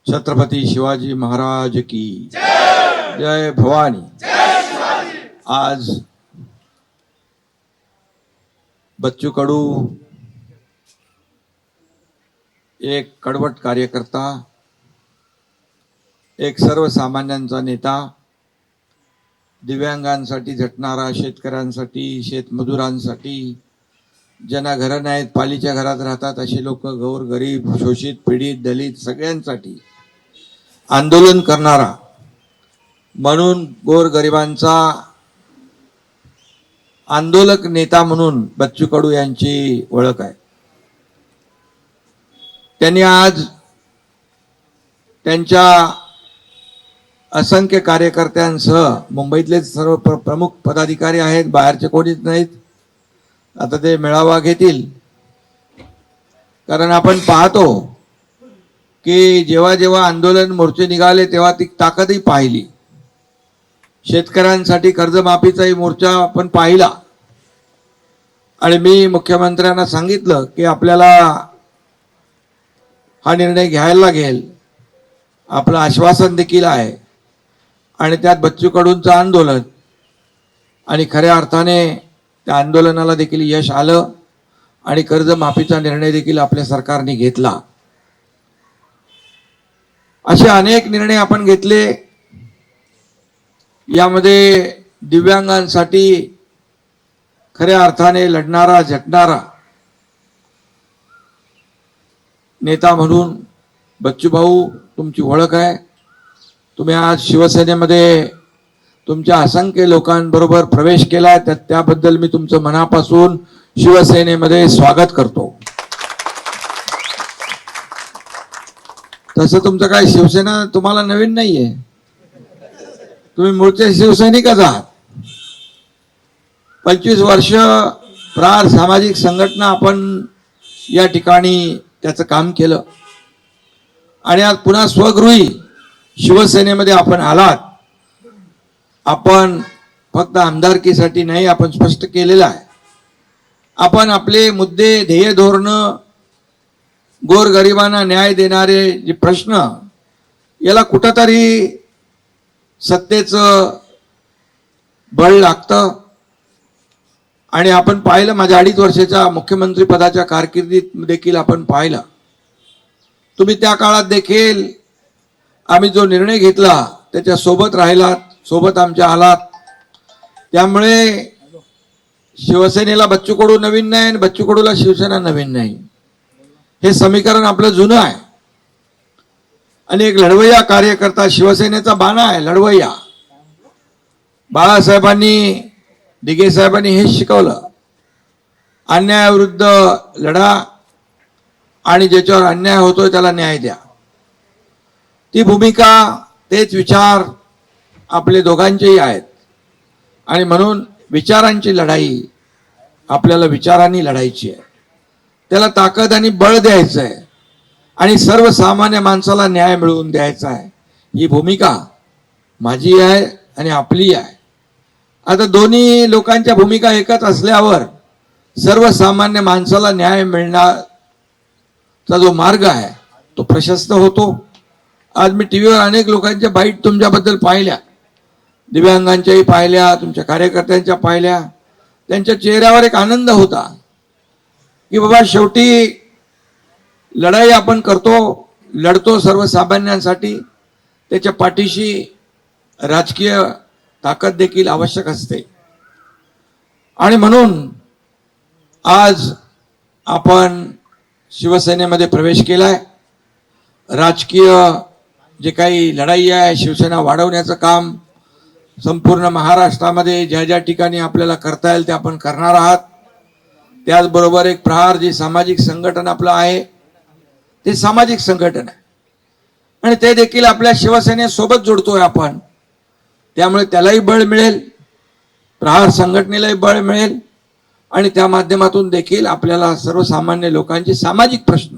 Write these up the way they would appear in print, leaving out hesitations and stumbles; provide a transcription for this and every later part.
छत्रपती शिवाजी महाराज की जय भवानी। आज बच्चू कडू एक कडवट कार्यकर्ता, एक सर्वसामान्यांचा नेता, दिव्यांगांसाठी झटणारा, शेतकऱ्यांसाठी, शेतमजुरांसाठी, ज्यांना घरं नाहीत, पालीच्या घरात राहतात अशी लोक, गौर गरीब, शोषित, पीडित, दलित सगळ्यांसाठी आंदोलन करणारा, म्हणून गोरगरिबांचा आंदोलक नेता म्हणून बच्चू कडू यांची ओळख आहे। त्यांनी आज त्यांच्या असंख्य कार्यकर्त्यांसह, मुंबईतले सर्व प्रमुख पदाधिकारी आहेत, बाहेरचे कोणीच नाहीत, आता ते मेळावा घेतील। कारण आपण पाहतो की जेव्हा जेव्हा आंदोलन मोर्चे निघाले तेव्हा ती ताकदही पाहिली। शेतकऱ्यांसाठी कर्जमाफीचाही मोर्चा आपण पाहिला आणि मी मुख्यमंत्र्यांना सांगितलं की आपल्याला हा निर्णय घ्यायला लागेल, आपलं आश्वासन देखील आहे आणि त्यात बच्चू कडूंचं आंदोलन आणि खऱ्या अर्थाने त्या आंदोलनाला देखील यश आलं आणि कर्जमाफीचा निर्णय देखील आपल्या सरकारने घेतला। असे अनेक निर्णय आपण घेतले। यामध्ये दिव्यांगांसाठी खऱ्या अर्थाने लढणारा, झटणारा नेता म्हणून बच्चू भाऊ तुमची ओळख आहे। तुम्ही आज शिवसेनेमध्ये तुमच्या असंख्य लोकांबरोबर प्रवेश केला, त्याबद्दल मी तुमचं मनापासून शिवसेनेमध्ये स्वागत करतो। तसं तुमचं काय शिवसेना तुम्हाला नवीन नाहीये, तुम्ही मूळचे शिवसैनिकच आहात। 25 वर्ष प्रहार सामाजिक संघटना आपण या ठिकाणी त्याचं काम केलं आणि आज पुन्हा स्वगृही शिवसेनेमध्ये आपण आलात। आपण फक्त आमदारकीसाठी नाही, आपण स्पष्ट केलेलं आहे, आपण आपले मुद्दे, ध्येय, धोरण, गोरगरिबांना न्याय देणारे जे प्रश्न, याला कुठंतरी सत्तेचं बळ लागतं। आणि आपण पाहिलं, माझ्या 2.5 वर्षाच्या मुख्यमंत्री पदाच्या कारकिर्दीत देखील आपण पाहिलं, तुम्ही त्या काळात देखील आम्ही जो निर्णय घेतला त्याच्या सोबत राहिलात, सोबत आमच्या आलात। त्यामुळे शिवसेनेला बच्चू कडू नवीन नाही आणि बच्चू कडूला शिवसेना नवीन नाही, हे समीकरण आपलं जुनं आहे। आणि एक लढवय्या कार्यकर्ता, शिवसेनेचा बाणा आहे लढवय्या। बाळासाहेबांनी, दिघे साहेबांनी हेच शिकवलं, अन्यायाविरुद्ध लढा आणि ज्याच्यावर अन्याय होतोय त्याला न्याय द्या। ती भूमिका, तेच विचार आपले दोघांचेही आहेत आणि म्हणून विचारांची लढाई आपल्याला विचारांनी लढायची आहे, त्याला ताकद आणि बळ द्यायचं आहे आणि सर्वसामान्य माणसाला न्याय मिळवून द्यायचा आहे। ही भूमिका माझी आहे आणि आपली आहे। आता दोन्ही लोकांच्या भूमिका एकच असल्यावर सर्वसामान्य माणसाला न्याय मिळण्याचा जो मार्ग आहे तो प्रशस्त होतो। आज मी टीव्हीवर अनेक लोकांच्या बाईट तुमच्याबद्दल पाहिल्या, दिव्यांगांच्याही पाहिल्या, तुमच्या कार्यकर्त्यांच्या पाहिल्या। त्यांच्या चेहऱ्यावर एक आनंद होता की बाबा शेवटी लढाई आपण करतो, लढतो सर्वसामान्यांसाठी, त्याच्या पाठीशी राजकीय ताकद देखील आवश्यक असते। आणि म्हणून आज आपण शिवसेनेमध्ये प्रवेश केलाय। राजकीय जे काही लढाई आहे, शिवसेना वाढवण्याचं काम संपूर्ण महाराष्ट्रामध्ये ज्या ज्या ठिकाणी आपल्याला करता येईल ते आपण करणार आहात। त्याचबरोबर एक प्रहार, जे सामाजिक संघटन आपलं आहे, ते सामाजिक संघटन आहे आणि ते देखील आपल्या शिवसेनेसोबत जोडतोय आपण। त्यामुळे त्यालाही बळ मिळेल, प्रहार संघटनेलाही बळ मिळेल आणि त्या माध्यमातून देखील आपल्याला सर्वसामान्य लोकांचे सामाजिक प्रश्न,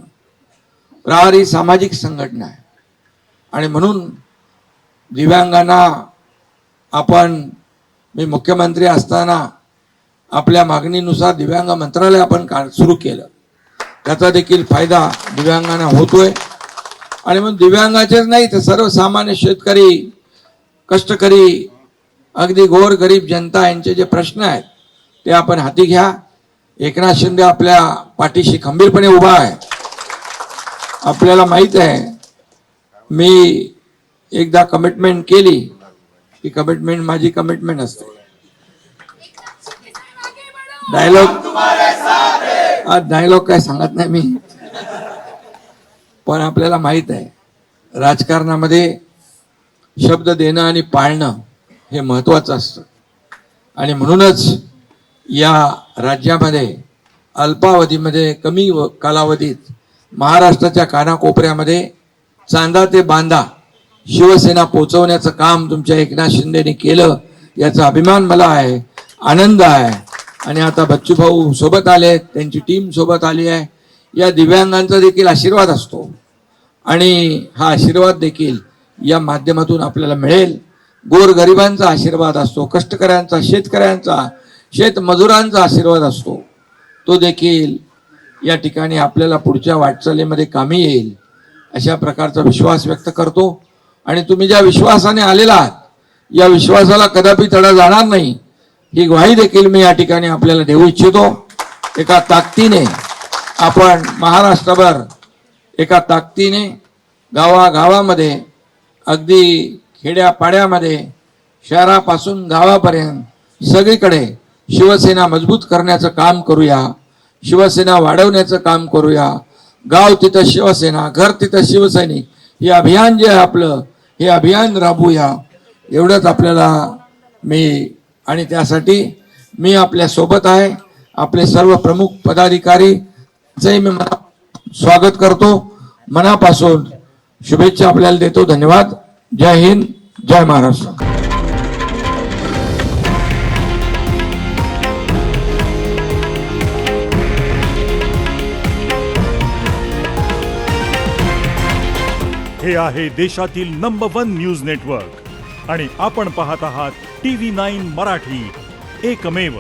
प्रहार ही सामाजिक संघटना आहे आणि म्हणून दिव्यांगांना आपण, मी मुख्यमंत्री असताना आपल्या मागणीनुसार दिव्यांग मंत्रालय आपण सुरू केलं, त्याचा देखील फायदा दिव्यांगांना होतोय। आणि म्हणून दिव्यांगाचेच नाही तर सर्वसामान्य शेतकरी, कष्टकरी, अगदी गोर गरीब जनता यांचे जे प्रश्न आहेत ते आपण हाती घ्या. एकनाथ शिंदे आपल्या पाठीशी खंबीरपणे उभा आहे. आपल्याला माहित आहे, मी एकदा कमिटमेंट केली की कमिटमेंट माझी कमिटमेंट असते. डायलॉग काय सांगत नाही मी, पण आपल्याला माहित आहे राजकारणामध्ये शब्द देणं आणि पाळणं हे महत्वाचं असतं. आणि म्हणूनच या राज्यामध्ये अल्पावधीमध्ये कमी कालावधीत महाराष्ट्राच्या कानाकोपऱ्यामध्ये चांदा ते बांदा शिवसेना पोचवण्याचं काम तुमच्या एकनाथ शिंदेने केलं, याचा अभिमान मला आहे, आनंद आहे. आणि आता बच्चू भाऊ सोबत आले, त्यांची टीम सोबत आली आहे. या दिव्यांगांचा देखील आशीर्वाद असतो आणि हा आशीर्वाद देखील या माध्यमातून आपल्याला मिळेल. गोरगरिबांचा आशीर्वाद असतो, कष्टकऱ्यांचा, शेतकऱ्यांचा, शेतमजुरांचा आशीर्वाद असतो. तो देखील या ठिकाणी आपल्याला पुढच्या वाटचालीमध्ये कामी येईल अशा प्रकारचा विश्वास व्यक्त करतो. आणि तुम्ही ज्या विश्वासाने आलेला आहात या विश्वासाला कदापि तडा जाणार नाही ही ग्वाही देखील मी या ठिकाणी आपल्याला देऊ इच्छितो. एका ताकदीने आपण महाराष्ट्रभर एका ताकदीने गावागावामध्ये, अगदी खेड्यापाड्यामध्ये, शहरापासून गावापर्यंत सगळीकडे शिवसेना मजबूत करण्याचं काम करूया, शिवसेना वाढवण्याचं काम करूया. गाव तिथं शिवसेना, घर तिथं शिवसैनिक, हे अभियान जे आहे आपलं, हे अभियान राबवूया. एवढंच आपल्याला मी, आणि त्यासाठी मी आपल्या सोबत आहे. आपले सर्व प्रमुख पदाधिकारीचे मी स्वागत करतो, मनापासून शुभेच्छा आपल्याला देतो. धन्यवाद. जय हिंद, जय महाराष्ट्र. हे आहे देशातील नंबर 1 न्यूज नेटवर्क आणि आपण पाहत आहात TV9 मराठी, एकमेव.